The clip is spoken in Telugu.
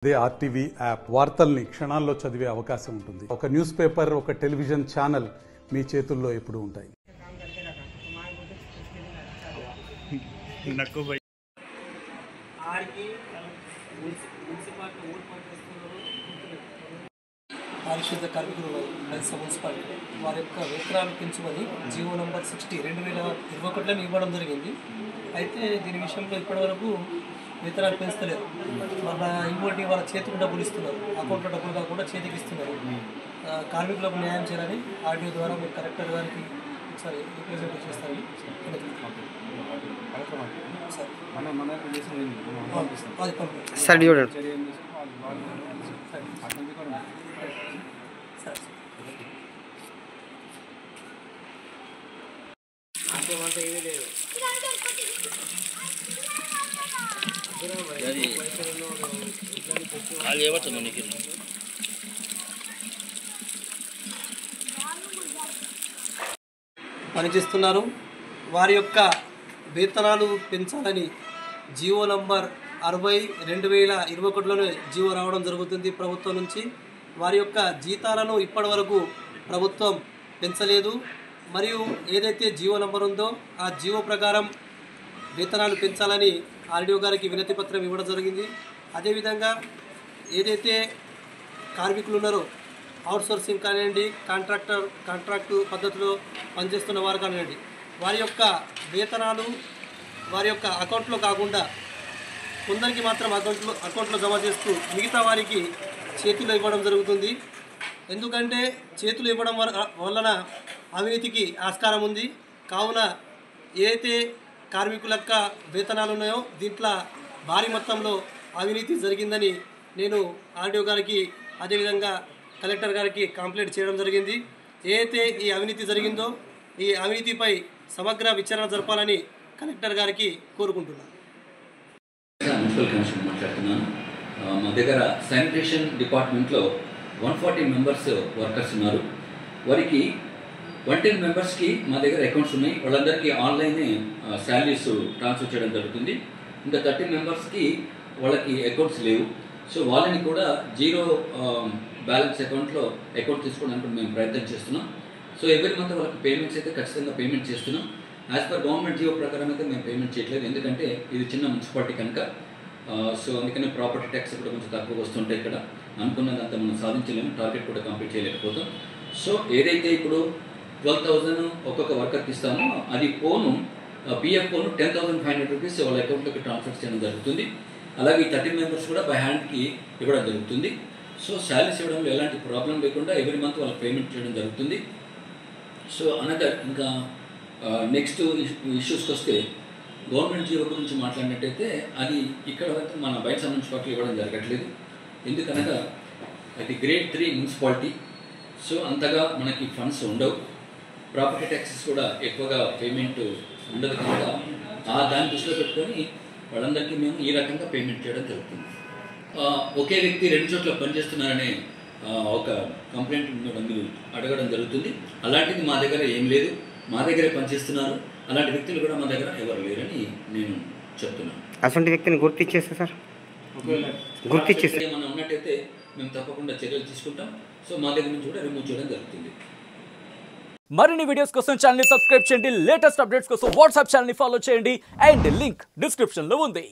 అదే ఆర్టీవీ యాప్ వార్తల్ని క్షణాల్లో చదివే అవకాశం ఉంటుంది. ఒక న్యూస్ పేపర్, ఒక టెలివిజన్ ఛానల్ మీ చేతుల్లో ఎప్పుడూ ఉంటాయి. పారిశుద్ధ కార్మికులు మున్సిపాలిటీ వారి యొక్క వేతనాలు పెంచుమని జీవో నంబర్ 60 2021 ఇవ్వడం జరిగింది. అయితే దీని విషయంలో ఇప్పటివరకు వేతనాలు పెంచలేదు. ఇంకోటి వాళ్ళ చేతికి డబ్బులు ఇస్తున్నారు, అకౌంట్లో డబ్బులు కాకుండా చేతికి ఇస్తున్నారు. కార్మికులకు న్యాయం చేయాలని ఆర్డీఓ ద్వారా మీరు కలెక్టర్ గారికి ఒకసారి రిప్రజెంట్ చేస్తారని సార్ చూడండి. పనిచేస్తున్నారు. వారి యొక్క వేతనాలు పెంచాలని జీవో నంబర్ 60/2021 జీవో రావడం జరుగుతుంది ప్రభుత్వం నుంచి. వారి యొక్క జీతాలను ఇప్పటి వరకు ప్రభుత్వం పెంచలేదు. మరియు ఏదైతే జీవో నంబర్ ఉందో ఆ జీవో ప్రకారం వేతనాలు పెంచాలని ఆర్డీఓ గారికి వినతి పత్రం ఇవ్వడం జరిగింది. అదేవిధంగా ఏదైతే కార్మికులు ఉన్నారో అవుట్సోర్సింగ్ కానివ్వండి, కాంట్రాక్టు పద్ధతిలో పనిచేస్తున్న వారు కానివ్వండి, వారి యొక్క వేతనాలు వారి యొక్క అకౌంట్లో కాకుండా కొందరికి మాత్రం అకౌంట్లో జమ చేస్తూ మిగతా వారికి చేతులు ఇవ్వడం జరుగుతుంది. ఎందుకంటే చేతులు ఇవ్వడం వలన అవినీతికి ఆస్కారం ఉంది. కావున ఏదైతే కార్మికుల యొక్క వేతనాలు ఉన్నాయో దీంట్లో భారీ మొత్తంలో అవినీతి జరిగిందని నేను ఆర్డీఓ గారికి అదేవిధంగా కలెక్టర్ గారికి కంప్లైంట్ చేయడం జరిగింది. ఏదైతే ఈ అవినీతి జరిగిందో ఈ అవినీతిపై సమగ్ర విచారణ జరపాలని కలెక్టర్ గారికి కోరుకుంటున్నాను. మున్సిపల్ కమిషన్ మాట్లాడుతున్నాను. మా దగ్గర శానిటేషన్ డిపార్ట్మెంట్లో 140 మెంబర్స్ వర్కర్స్ ఉన్నారు. వారికి 110 మెంబర్స్కి మా దగ్గర అకౌంట్స్ ఉన్నాయి. వాళ్ళందరికీ ఆన్లైనే శాలరీస్ ట్రాన్స్ఫర్ చేయడం జరుగుతుంది. ఇంకా 30 మెంబర్స్కి వాళ్ళకి అకౌంట్స్ లేవు. సో వాళ్ళని కూడా జీరో బ్యాలెన్స్ అకౌంట్లో అకౌంట్ తీసుకోవడానికి మేము ప్రయత్నం చేస్తున్నాం. సో ఎవ్రీ మంత్ వాళ్ళకి పేమెంట్స్ అయితే ఖచ్చితంగా పేమెంట్ చేస్తున్నాం. యాజ్ పర్ గవర్నమెంట్ జీవో ప్రకారం అయితే మేము పేమెంట్ చేయట్లేదు. ఎందుకంటే ఇది చిన్న మున్సిపాలిటీ కనుక. సో అందుకనే ప్రాపర్టీ ట్యాక్స్ కూడా కొంచెం తక్కువ వస్తుంటాయి. ఇక్కడ అనుకున్నదంతా మనం సాధించలేము, టార్గెట్ కూడా కంప్లీట్ చేయలేకపోతాం. సో ఏదైతే ఇప్పుడు 12,000 ఒక్కొక్క వర్కర్కి ఇస్తామో అది పోను పిఎఫ్ పోను 10,500 రూపీస్ వాళ్ళ అకౌంట్లోకి ట్రాన్స్ఫర్ చేయడం జరుగుతుంది. అలాగే 30 మెంబర్స్ కూడా బై హ్యాండ్కి ఇవ్వడం జరుగుతుంది. సో శాలరీస్ ఇవ్వడంలో ఎలాంటి ప్రాబ్లం లేకుండా ఎవ్రీ మంత్ వాళ్ళకి పేమెంట్ చేయడం జరుగుతుంది. సో అనదర్ ఇంకా నెక్స్ట్ ఇష్యూస్కి వస్తే గవర్నమెంట్ జీవో గురించి మాట్లాడినట్టయితే అది ఇక్కడ వరకు మన బయట మున్సిపాలిటీ ఇవ్వడం జరగట్లేదు. ఎందుకనగా అది గ్రేడ్ 3 మున్సిపాలిటీ. సో అంతగా మనకి ఫండ్స్ ఉండవు. ప్రాపర్టీ ట్యాక్సెస్ కూడా ఎక్కువగా పేమెంట్ ఉండదు కనుక దాన్ని దృష్టిలో పెట్టుకొని వాళ్ళందరికీ మేము ఈ రకంగా పేమెంట్ చేయడం జరుగుతుంది. ఒకే వ్యక్తి 2 చోట్ల పనిచేస్తున్నారనే ఒక కంప్లైంట్ మీరు అడగడం జరుగుతుంది. అలాంటిది మా దగ్గర ఏం లేదు. మా దగ్గరే పనిచేస్తున్నారు. అలాంటి వ్యక్తులు కూడా మా దగ్గర ఎవరు లేరని నేను చెప్తున్నాను. అటువంటి వ్యక్తిని గుర్తించేస్తే సార్ గుర్తించేస్తే ఏమైనా ఉన్నట్టయితే మేము తప్పకుండా చర్యలు తీసుకుంటాం. సో మా దగ్గర నుంచి కూడా రిమూవ్ చేయడం జరుగుతుంది. మరిన్ని వీడియోస్ కోసం ఛానల్ ని సబ్స్క్రైబ్ చేయండి. లేటెస్ట్ అప్డేట్స్ కోసం వాట్సాప్ ఛానల్ ని ఫాలో చేయండి. అండ్ లింక్ డిస్క్రిప్షన్ లో ఉంది.